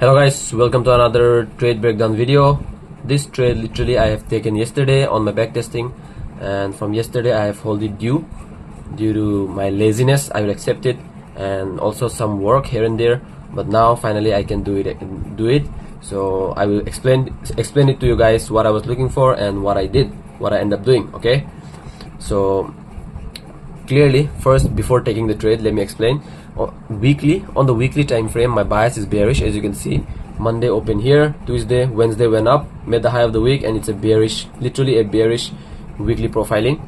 Hello guys, welcome to another trade breakdown video. This trade literally I have taken yesterday on my backtesting, and from yesterday I have held it due to my laziness. I will accept it, and also some work here and there, but now finally I can do it. So I will explain it to you guys what I was looking for and what I did, what I end up doing. Okay, so clearly first, before taking the trade, let me explain. On the weekly time frame, my bias is bearish. As you can see, Monday open here, Tuesday, Wednesday went up, made the high of the week, and it's a bearish, literally a bearish weekly profiling.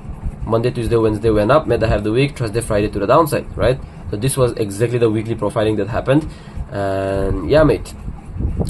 Monday, Tuesday, Wednesday went up, made the high of the week, Thursday, Friday to the downside, right? So this was exactly the weekly profiling that happened. And yeah, mate,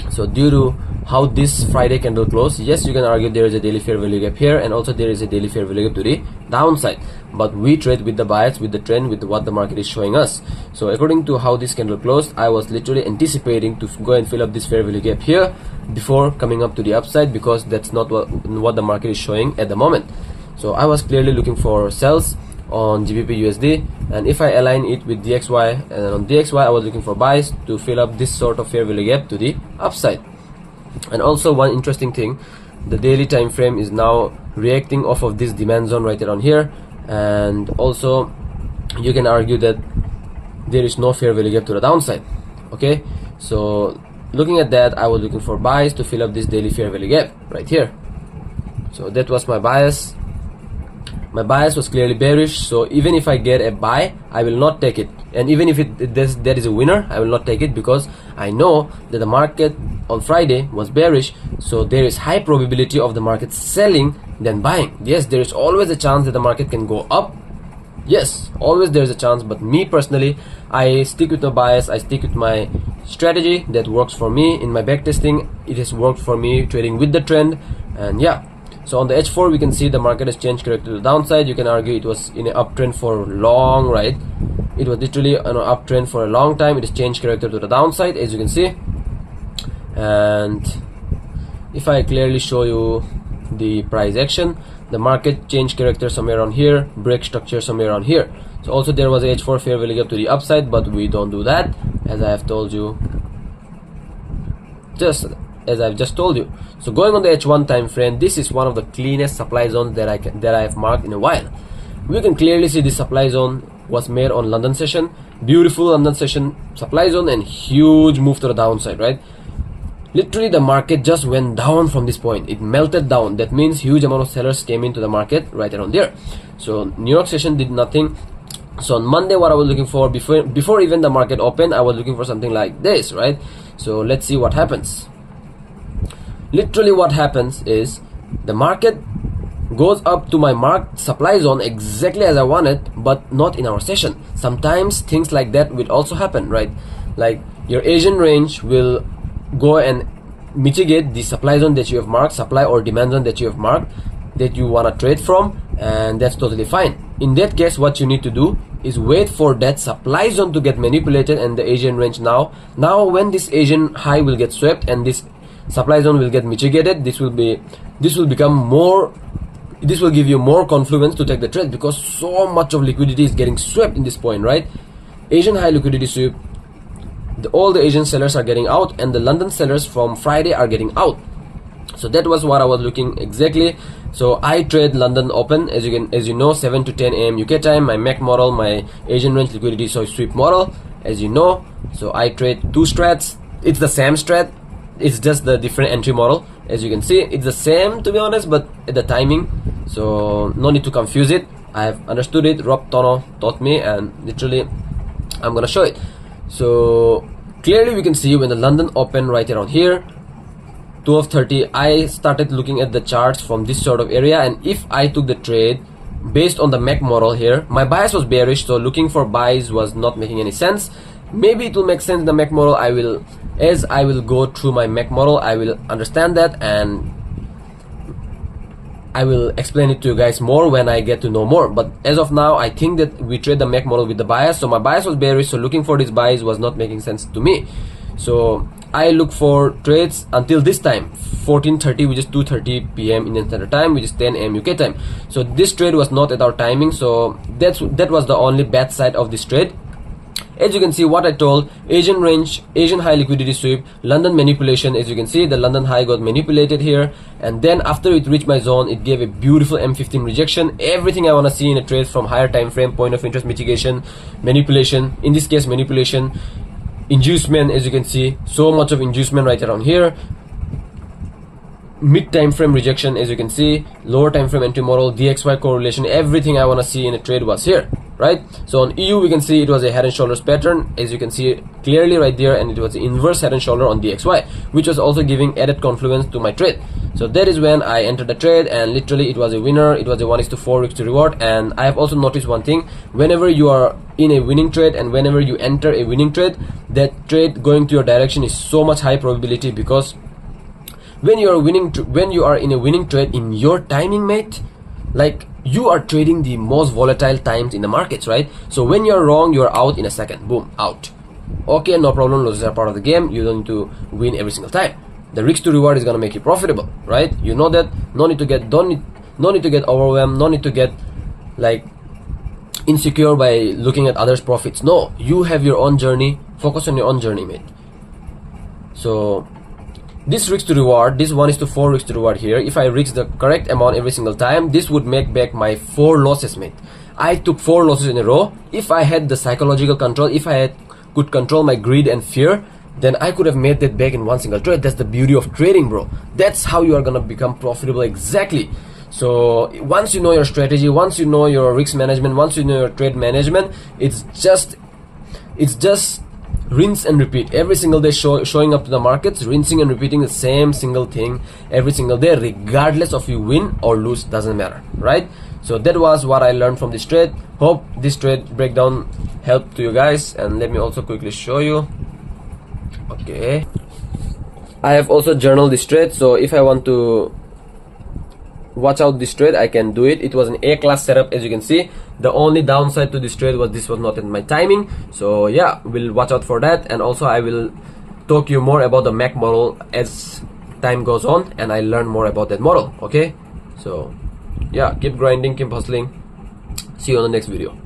so due to how this Friday candle closed, yes, you can argue there is a daily fair value gap here, and also there is a daily fair value gap to the downside, but we trade with the bias, with the trend, with what the market is showing us. So according to how this candle closed, I was literally anticipating to go and fill up this fair value gap here before coming up to the upside, because that's not what the market is showing at the moment. So I was clearly looking for sells on GBP USD, and if I align it with DXY, and on DXY I was looking for buys to fill up this sort of fair value gap to the upside. And also one interesting thing, the daily time frame is now reacting off of this demand zone right around here, and also you can argue that there is no fair value gap to the downside. Okay, so looking at that, I was looking for buys to fill up this daily fair value gap right here. So that was my bias. My bias was clearly bearish, so even if I get a buy, I will not take it, and even if there is a winner, I will not take it, because I know that the market on Friday was bearish, so there is high probability of the market selling than buying. Yes, there is always a chance that the market can go up. Yes, always there is a chance, but me personally, I stick with my bias, I stick with my strategy that works for me. In my backtesting, it has worked for me, trading with the trend. And yeah, so on the H4 we can see the market has changed character to the downside. You can argue it was in an uptrend for long, right? It was literally an uptrend for a long time. It has changed character to the downside, as you can see. And if I clearly show you the price action, the market changed character somewhere around here, break structure somewhere around here. So also there was a H4 fair value gap to the upside, but we don't do that, as I have told you, just as I've just told you. So going on the H1 time frame, this is one of the cleanest supply zones that I have marked in a while. We can clearly see this supply zone was made on London session, beautiful London session supply zone, and huge move to the downside, right? Literally the market just went down from this point. It melted down. That means huge amount of sellers came into the market right around there. So New York session did nothing. So on Monday, what I was looking for, before even the market opened, I was looking for something like this, right? So let's see what happens. Literally what happens is the market goes up to my marked supply zone exactly as I wanted, but not in our session. Sometimes things like that will also happen, right? Like your Asian range will go and mitigate the supply zone that you have marked, supply or demand zone that you have marked, that you want to trade from, and that's totally fine. In that case, what you need to do is wait for that supply zone to get manipulated and the Asian range now when this Asian high will get swept and this supply zone will get mitigated, this will give you more confluence to take the trade, because so much of liquidity is getting swept in this point, right? Asian high liquidity sweep, all the Asian sellers are getting out, and the London sellers from Friday are getting out. So that was what I was looking exactly. So I trade London open, as you know, 7 to 10 a.m. UK time. My MAC model, my Asian range liquidity sweep model, as you know. So I trade two strats. It's the same strat, it's just the different entry model. As you can see, it's the same, to be honest, but at the timing, so no need to confuse it. I have understood it. Rob Tono taught me, and literally I'm gonna show it. So clearly we can see when the London opened right around here, 12:30, I started looking at the charts from this sort of area, and if I took the trade based on the MAC model here, my bias was bearish, so looking for buys was not making any sense. Maybe it will make sense in the MAC model. As I will go through my MAC model, I will understand that, and I will explain it to you guys more when I get to know more. But as of now, I think that we trade the MAC model with the bias. So my bias was bearish, so looking for these buys was not making sense to me. So I look for trades until this time, 14:30, which is 2:30 p.m. Indian Standard Time, which is 10 a.m. UK time. So this trade was not at our timing, so that was the only bad side of this trade. As you can see, what I told, Asian range, Asian high liquidity sweep, London manipulation. As you can see, the London high got manipulated here, and then after it reached my zone, it gave a beautiful M15 rejection. Everything I want to see in a trade from higher time frame, point of interest mitigation, manipulation, in this case manipulation, inducement. As you can see, so much of inducement right around here. Mid time frame rejection, as you can see, lower time frame anti-model, DXY correlation, everything I want to see in a trade was here, right? So on EU we can see it was a head and shoulders pattern, as you can see clearly right there, and it was the inverse head and shoulder on DXY, which was also giving added confluence to my trade. So that is when I entered the trade, and literally it was a winner. It was a 1:4 risk to reward. And I have also noticed one thing: whenever you are in a winning trade and whenever you enter a winning trade, that trade going to your direction is so much high probability, because when you are in a winning trade in your timing, mate, like you are trading the most volatile times in the markets, right? So when you're wrong, you're out in a second. Boom, out. Okay, no problem, losses are part of the game. You don't need to win every single time. The risk to reward is gonna make you profitable, right? You know that. No need to get overwhelmed. No need to get like insecure by looking at others' profits. No, you have your own journey. Focus on your own journey, mate. So this risk to reward, this 1:4 risk to reward here, if I risk the correct amount every single time, this would make back my 4 losses, mate. I took 4 losses in a row. If I had the psychological control, if I could control my greed and fear, then I could have made that back in one single trade. That's the beauty of trading, bro. That's how you are gonna become profitable, exactly. So once you know your strategy, once you know your risk management, once you know your trade management, it's just rinse and repeat every single day, showing up to the markets, rinsing and repeating the same single thing every single day, regardless of you win or lose, doesn't matter, right? So that was what I learned from this trade. Hope this trade breakdown helped to you guys, and let me also quickly show you. Okay, I have also journaled this trade, so if I want to watch out this trade, I can do it. It was an A-class setup, as you can see. The only downside to this trade was this was not in my timing. So yeah, we'll watch out for that. And also I will talk you more about the MAC model as time goes on and I learn more about that model. Okay, so yeah, keep grinding, keep hustling. See you on the next video.